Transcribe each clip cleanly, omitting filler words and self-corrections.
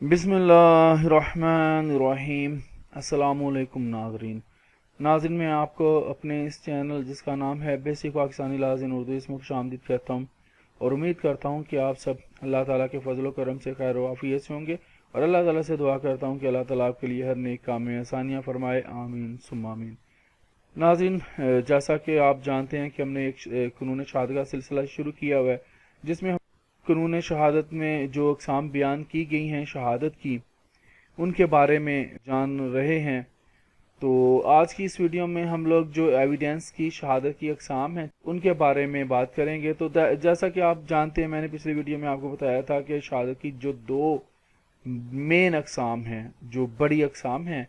बिस्मिल्लाहिर्रहमानिर्रहीम। अस्सलामुअलैकुम नाज़रीन, मैं आपको अपने इस चैनल जिसका नाम है बेसिक पाकिस्तानी लफ्ज़ इन उर्दू इसमें खुशामदीद कहता हूँ और उम्मीद करता हूँ कि आप सब अल्लाह ताला के फजल करम से खैर वाफ़ियत से होंगे और अल्लाह ताला से दुआ करता हूँ कि अल्लाह ताला आपके लिए हर नेक काम में आसानियाँ फरमाए, आमीन सुम्मा आमीन। नाज़रीन, जैसा कि आप जानते हैं कि हमने एक क़ुनून शहादत का सिलसिला शुरू किया हुआ है जिसमें हम क़ुनून शहादत में जो अक़साम बयान की गई हैं शहादत की उनके बारे में जान रहे हैं। तो आज की इस वीडियो में हम लोग जो एविडेंस की शहादत की अक़साम हैं उनके बारे में बात करेंगे। तो जैसा कि आप जानते हैं, मैंने पिछली वीडियो में आपको बताया था कि शहादत की जो दो मेन अक़साम हैं, जो बड़ी अक़साम हैं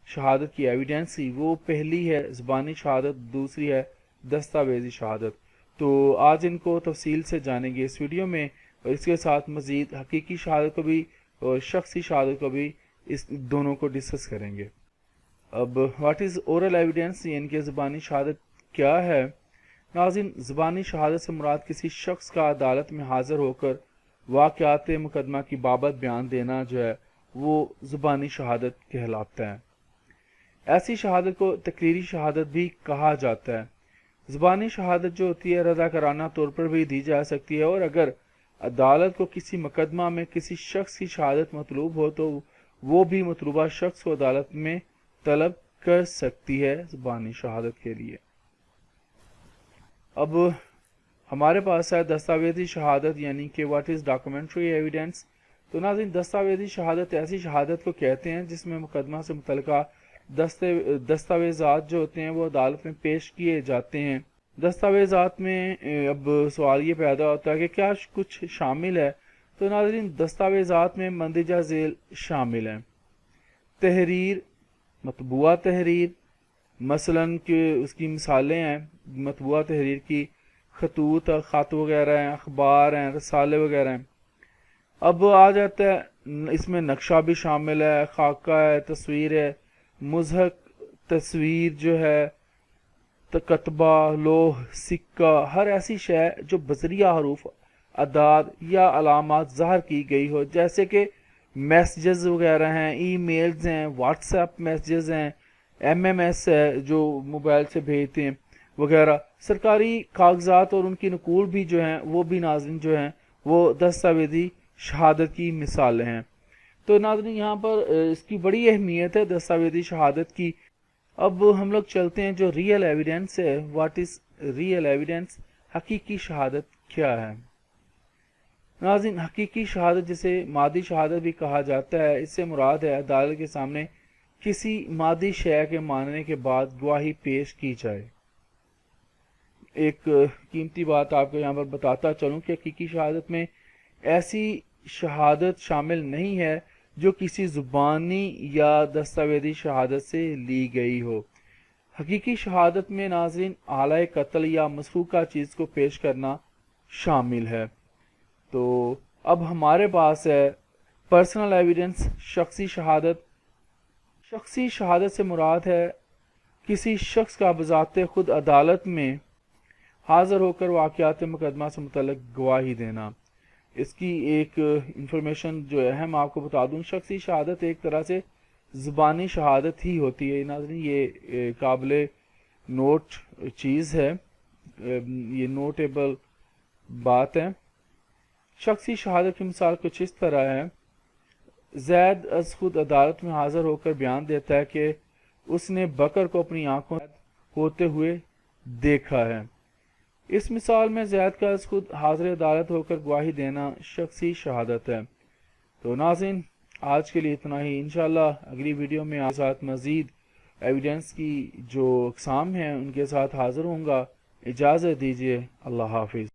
शहादत की एविडेंस की, वो पहली है ज़बानी शहादत, दूसरी है दस्तावेज़ी शहादत। तो आज इनको तफसील से जानेंगे इस वीडियो में और इसके साथ मज़ीद हकीकी शहादत को भी और शख्सी शहादत को भी इस दोनों को डिस्कस करेंगे। अब व्हाट इज़ ओरल एविडेंस, यानी कि ज़बानी शहादत क्या है। नाज़रीन, ज़बानी शहादत से मुराद किसी शख्स का अदालत में हाज़िर होकर वाक़यात मुकदमा की बाबत बयान देना जो है वो ज़बानी शहादत कहलाता है। ऐसी शहादत को तकरीरी शहादत भी कहा जाता है। ज़बानी शहादत जो होती है रज़ाकाराना तौर पर भी दी जा सकती है और अगर अदालत को किसी मुकदमा में किसी शख्स की शहादत मतलूब हो तो वो भी मतलूबा शख्स को अदालत में तलब कर सकती है ज़बानी शहादत के लिए। अब हमारे पास है दस्तावेज़ी शहादत, यानी कि व्हाट इज़ डॉक्यूमेंट्री एविडेंस। तो नाज़रीन, दस्तावेज़ी शहादत ऐसी शहादत को कहते हैं जिसमें मुकदमा से मुतल्लिका दस्तावेज़ात जो होते हैं वो अदालत में पेश किए जाते हैं। दस्तावेज़ात में अब सवाल ये पैदा होता है कि क्या कुछ शामिल है। तो नाज़रीन, दस्तावेज़ात में मंदिजा झेल शामिल हैं। तहरीर, मतबूआ तहरीर, मसलन कि उसकी मिसालें हैं मतबूआ तहरीर की, खतूत ख़त वगैरह हैं, अखबार हैं, रसाले वगैरह हैं। अब आ जाता है इसमें नक्शा भी शामिल है, खाका है, तस्वीर है, मुज़हक तस्वीर जो है, कतबा, लोह, सिक्का, हर ऐसी शय जो बजरिया हरूफ, अदाद या अलामात ज़ाहिर की गई हो, जैसे कि मैसेजेस वगैरह हैं, ईमेल्स हैं, व्हाट्सएप मैसेजेस हैं, एमएमएस है जो मोबाइल से भेजते हैं वगैरह। सरकारी कागजात और उनकी नकूल भी जो हैं वो भी नाज़रीन जो हैं वो दस्तावेज़ी शहादत की मिसालें हैं। तो नाज़रीन, यहाँ पर इसकी बड़ी अहमियत है दस्तावेज़ी शहादत की। अब हम लोग चलते हैं जो रियल एविडेंस है, व्हाट इज़ रियल एविडेंस, हकीकी शहादत क्या है। नाज़रीन, हकीकी शहादत जिसे मादी शहादत भी कहा जाता है, इससे मुराद है अदालत के सामने किसी मादी शय के मानने के बाद गवाही पेश की जाए। एक कीमती बात आपको यहाँ पर बताता चलूँ कि हकीकी शहादत में ऐसी शहादत शामिल नहीं है जो किसी ज़ुबानी या दस्तावेज़ी शहादत से ली गई हो। हकीकी शहादत में नाज़रीन आला कत्ल या मसफूका चीज़ को पेश करना शामिल है। तो अब हमारे पास है पर्सनल एविडेंस, शख्सी शहादत। शख्सी शहादत से मुराद है किसी शख्स का बज़ाते खुद अदालत में हाज़िर होकर वाक़यात मुकदमा से मुतल्लिक़ गवाही देना। इसकी एक इंफॉर्मेशन जो है हम आपको बता दूं, शख्सी शहादत एक तरह से ज़ुबानी शहादत ही होती है। नाज़रीन, ये काबिल नोट चीज़ है, ये नोटेबल बात है। शख्सी शहादत की मिसाल कुछ इस तरह है। जैद अज खुद अदालत में हाज़िर होकर बयान देता है कि उसने बकर को अपनी आंखों होते हुए देखा है। इस मिसाल में जैद का खुद हाज़िर अदालत होकर गवाही देना शख्सी शहादत है। तो नाज़रीन, आज के लिए इतना ही। इंशाअल्लाह अगली वीडियो में आपके साथ मज़ीद एविडेंस की जो अक़साम हैं उनके साथ हाज़िर होऊंगा। इजाज़त दीजिए, अल्लाह हाफ़िज़।